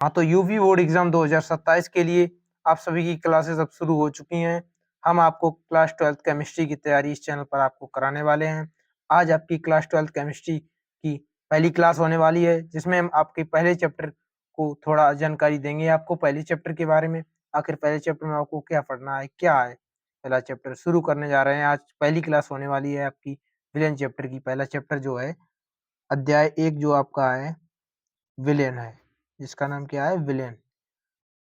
हाँ, तो UP board exam 2027 के लिए आप सभी की क्लासेस अब शुरू हो चुकी हैं। हम आपको क्लास 12th केमिस्ट्री की तैयारी इस चैनल पर आपको कराने वाले हैं। आज आपकी क्लास 12th केमिस्ट्री की पहली क्लास होने वाली है, जिसमें हम आपके पहले चैप्टर को थोड़ा जानकारी देंगे आपको पहले चैप्टर के बारे में। आखिर पहले चैप्टर में आपको क्या पढ़ना है, क्या है पहला चैप्टर शुरू करने जा रहे हैं। आज पहली क्लास होने वाली है आपकी विलेन चैप्टर की। पहला चैप्टर जो है अध्याय 1 जो आपका है विलेन है, जिसका नाम क्या है विलेन।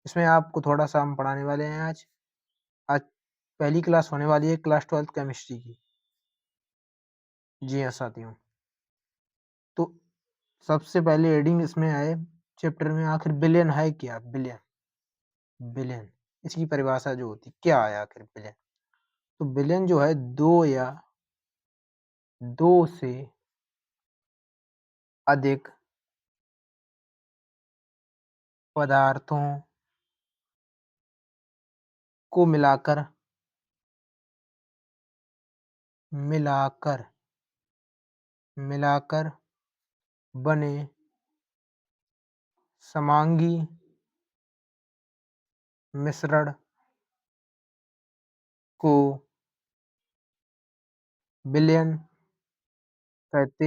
इसमें आपको थोड़ा-सा हम पढ़ाने वाले हैं आज। आज पहली क्लास होने वाली है क्लास 12th केमिस्ट्री की। जी हाँ साथियों। तो सबसे पहले हेडिंग इसमें है चैप्टर में, आखिर विलेन है क्या? विलेन, विलेन इसकी परिभाषा जो होती है, क्या है आखिर विलेन? तो विलेन जो है दो से अधिक पदार्थों को मिलाकर मिलाकर बने समांगी मिश्रण को विलेन कहते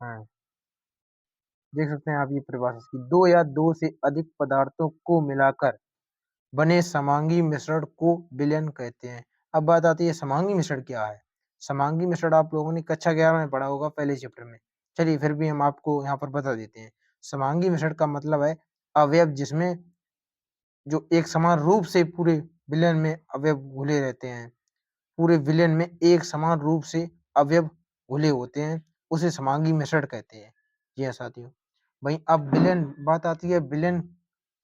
हैं। देख सकते हैं आप ये परिभाषा इसकी, दो या दो से अधिक पदार्थों को मिलाकर बने समांगी मिश्रण को विलयन कहते हैं। अब बात आती है समांगी मिश्रण क्या है। समांगी मिश्रण आप लोगों ने कक्षा 11 में पढ़ा होगा पहले चैप्टर में। चलिए फिर भी हम आपको यहाँ पर बता देते हैं। समांगी मिश्रण का मतलब है अवयव जिसमें जो एक समान रूप से पूरे विलयन में अवयव घुले रहते हैं, पूरे विलयन में एक समान रूप से अवयव घुले होते हैं, उसे समांगी मिश्रण कहते हैं। जी हाँ साथियों। वहीं अब विलेन बात आती है, विलेन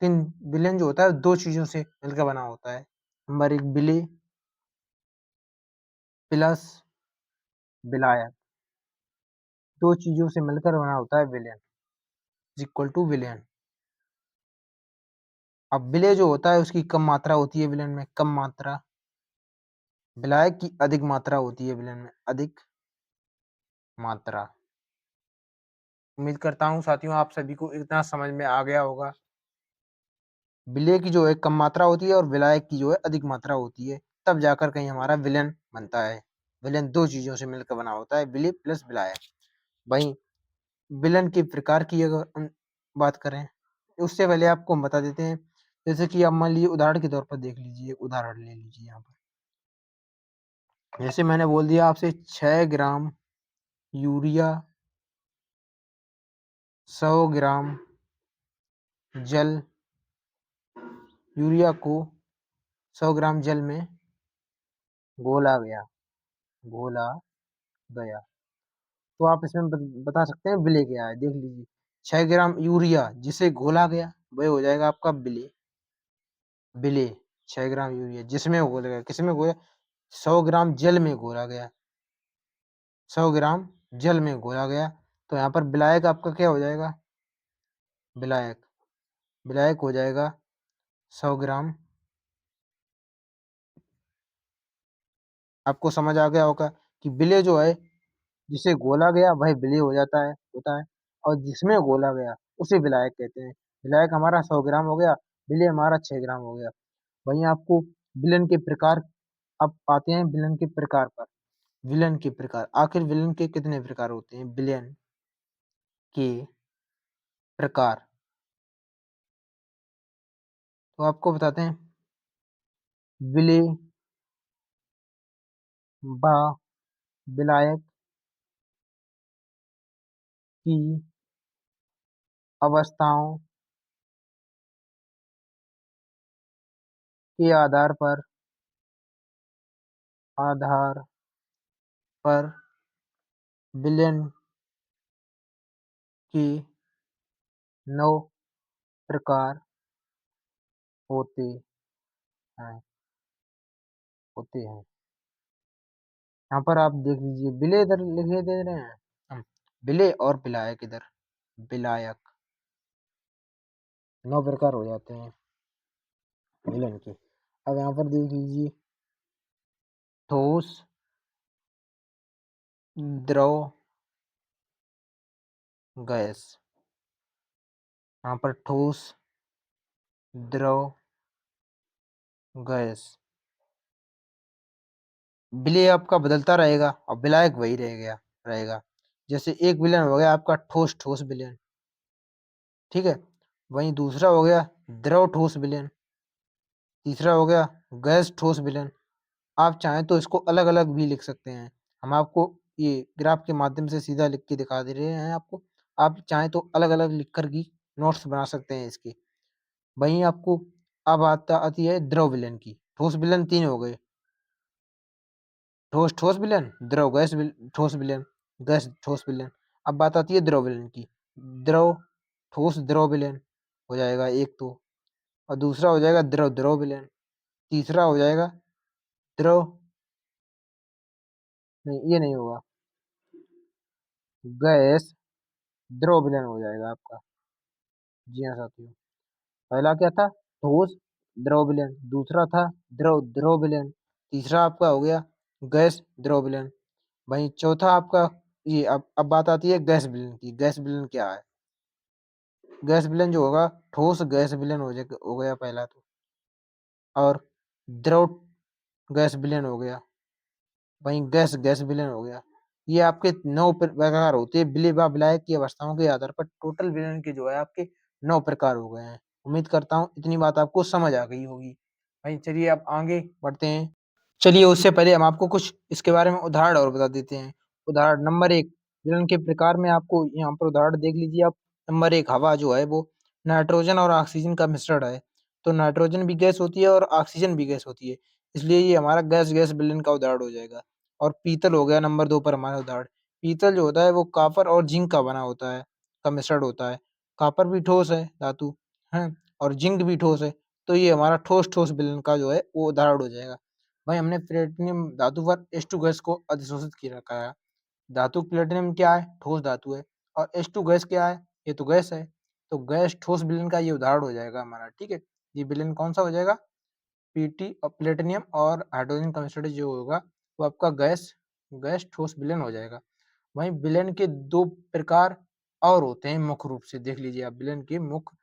किन विलेन जो होता है दो चीजों से मिलकर बना होता है। नंबर एक विलेय प्लस विलायक, दो चीजों से मिलकर बना होता है विलेन इक्वल टू विलेन। अब विलेय जो होता है उसकी कम मात्रा होती है विलेन में, कम मात्रा। विलायक की अधिक मात्रा होती है विलेन में, अधिक मात्रा। उम्मीद करता हूँ साथियों आप सभी को इतना समझ में आ गया होगा। विलेय की जो है कम मात्रा होती है और विलायक की जो है अधिक मात्रा होती है, तब जाकर कहीं हमारा विलेन बनता है। विलेन दो चीजों से मिलकर बना होता है, विलेय प्लस विलायक। वहीं विलेन के प्रकार की अगर हम बात करें, उससे पहले आपको हम बता देते हैं। जैसे कि आप मान लीजिए उदाहरण के तौर पर देख लीजिए, उदाहरण ले लीजिए यहाँ पर। जैसे मैंने बोल दिया आपसे 6 ग्राम यूरिया 100 ग्राम जल, यूरिया को 100 ग्राम जल में घोला गया, घोला गया। तो आप इसमें बता सकते हैं विलेय क्या है। देख लीजिए 6 ग्राम यूरिया जिसे घोला गया वह हो जाएगा आपका विलेय। विलेय 6 ग्राम यूरिया जिसमें घोला गया, किसमें घोला? 100 ग्राम जल में घोला गया, 100 ग्राम जल में घोला गया। तो यहाँ पर विलायक आपका क्या हो जाएगा? विलायक, विलायक हो जाएगा 100 ग्राम। आपको समझ आ गया होगा कि विलेय जो है जिसे घोला गया वह विलेय हो जाता है, होता है, और जिसमें घोला गया उसे विलायक कहते हैं। विलायक हमारा 100 ग्राम हो गया, विलेय हमारा 6 ग्राम हो गया। वहीं आपको विलेन के प्रकार, अब आते हैं विलेन के प्रकार पर। विलेन के प्रकार, आखिर विलेन के कितने प्रकार होते हैं? विलेन के प्रकार तो आपको बताते हैं। विलेय व विलायक की अवस्थाओं के आधार पर विलेन के 9 प्रकार होते हैं, होते हैं। यहाँ पर आप देख लीजिए विलेय इधर लिखे दे रहे हैं हम, विलेय और विलायक इधर, विलायक 9 प्रकार हो जाते हैं विलेन के। अब यहाँ पर देख लीजिए ठोस, द्रव, गैस। यहाँ पर ठोस, द्रव, गैस। विलेय आपका बदलता रहेगा और विलायक वही रहेगा। जैसे एक विलयन हो गया आपका ठोस ठोस विलयन, ठीक है। वहीं दूसरा हो गया द्रव ठोस विलयन, तीसरा हो गया गैस ठोस विलयन। आप चाहें तो इसको अलग अलग भी लिख सकते हैं। हम आपको ये ग्राफ के माध्यम से सीधा लिख के दिखा दे रहे हैं आपको। आप चाहें तो अलग अलग लिख कर भी नोट्स बना सकते हैं इसके। वहीं आपको अब आती है द्रव विलयन की। ठोस विलयन तीन हो गए, ठोस ठोस विलयन, द्रव गैस ठोस विलयन, गैस ठोस विलयन। अब बात आती है द्रव विलयन की। द्रव ठोस द्रव विलयन हो जाएगा एक तो, और दूसरा हो जाएगा द्रव द्रव विलयन, तीसरा हो जाएगा द्रव, नहीं ये नहीं होगा, गैस द्रव विलयन हो जाएगा आपका। जी हाँ साथियों, पहला क्या था? ठोस द्रव विलयन, दूसरा था द्रव द्रव विलयन, तीसरा आपका हो गया गैस द्रव विलयन। वहीं चौथा आपका ये, अब बात आती है गैस विलयन की। गैस विलयन क्या है? गैस विलयन जो होगा, ठोस गैस विलयन हो गया पहला तो, और द्रव गैस विलयन हो गया, वहीं गैस गैस विलयन हो गया। ये आपके 9 प्रकार होते हैं विलेय व विलायक की अवस्थाओं के आधार पर। टोटल विलयन के जो है आपके 9 प्रकार हो गए हैं। उम्मीद करता हूँ इतनी बात आपको समझ आ गई होगी। भाई चलिए अब आगे बढ़ते हैं। चलिए उससे पहले हम आपको कुछ इसके बारे में उदाहरण और बता देते हैं। उदाहरण नंबर 1, विलयन के प्रकार में आपको यहाँ पर उदाहरण देख लीजिए आप। नंबर 1, हवा जो है वो नाइट्रोजन और ऑक्सीजन का मिश्रण है। तो नाइट्रोजन भी गैस होती है और ऑक्सीजन भी गैस होती है। इसलिए ये हमारा गैस गैस विलयन का उदाहरण हो जाएगा। और पीतल हो गया नंबर 2 पर हमारा उदाहरण। पीतल जो होता है वो कॉपर और जिंक का बना होता है, का मिश्रण होता है। कॉपर भी ठोस है धातु, है, और जिंक भी ठोस है। तो ये हमारा ठोस ठोस विलयन का जो है वो उदाहरण हो जाएगा। भाई हमने प्लेटिनम धातु पर H2 गैस को अधिशोषित की रखा है। धातु प्लेटिनम क्या है? ठोस धातु है। और H2 गैस क्या है? ये तो गैस है। तो गैस ठोस विलयन का ये उदाहरण हो जाएगा हमारा, ठीक है। ये विलयन कौन सा हो जाएगा? पीटी और प्लेटिनियम और हाइड्रोजन का मिश्रण जो होगा वो आपका गैस गैस ठोस विलयन हो जाएगा। वहीं विलयन के 2 प्रकार और होते हैं मुख्य रूप से, देख लीजिए आप। विलयन के मुख्य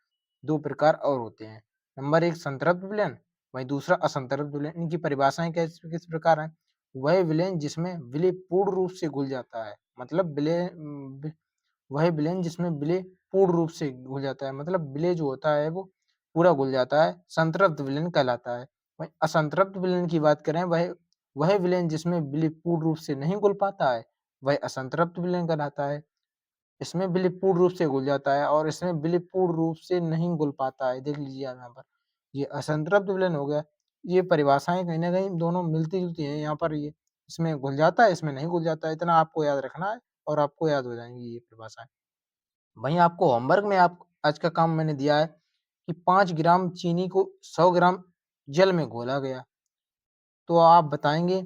2 प्रकार और होते हैं। नंबर 1 संतृप्त विलयन, वहीं दूसरा असंतृप्त विलयन। इनकी परिभाषाएं किस किस प्रकार हैं? वह विलयन जिसमें विलेय पूर्ण रूप से घुल जाता है, मतलब वह विलयन जिसमें विलेय पूर्ण रूप से घुल जाता है, मतलब विलेय जो होता है वो पूरा घुल जाता है, संतृप्त विलयन कहलाता है। वहीं असंतृप्त विलयन की बात करें, वह विलयन जिसमें विलेय पूर्ण रूप से नहीं घुल पाता है, वह असंतृप्त विलयन कहलाता है। इसमें विलेय पूर्ण रूप से घुल जाता है और इसमें विलेय पूर्ण रूप से नहीं घुल पाता है। देख लीजिए आप यहाँ पर, ये असंतृप्त विलयन हो गया। ये परिभाषाएं कहीं न कहीं दोनों मिलती-जुलती हैं यहाँ पर। ये इसमें घुल जाता है, इसमें नहीं घुल जाता है, इतना आपको याद रखना है और आपको याद हो जाएँगी ये परिभाषाएँ। वहीं आपको होमवर्क में आप आज का काम मैंने दिया है कि 5 ग्राम चीनी को 100 ग्राम जल में घोला गया। तो आप बताएँगे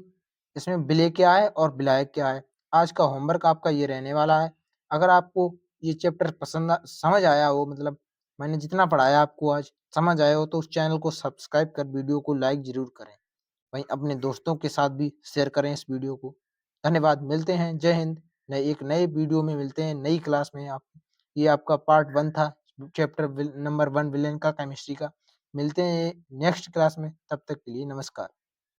इसमें विलेय क्या है और विलायक क्या है? आज का होमवर्क आपका ये रहने वाला है। अगर आपको ये चैप्टर समझ आया हो, मतलब मैंने जितना पढ़ाया आपको आज समझ आया हो, तो उस चैनल को सब्सक्राइब कर वीडियो को लाइक ज़रूर करें। वहीं अपने दोस्तों के साथ भी शेयर करें इस वीडियो को। धन्यवाद, मिलते हैं, जय हिंद। एक नए वीडियो में मिलते हैं, नई क्लास में। आप ये आपका पार्ट 1 था, चैप्टर नंबर 1 विलेन का, केमिस्ट्री का। मिलते हैं नेक्स्ट क्लास में, तब तक के लिए नमस्कार।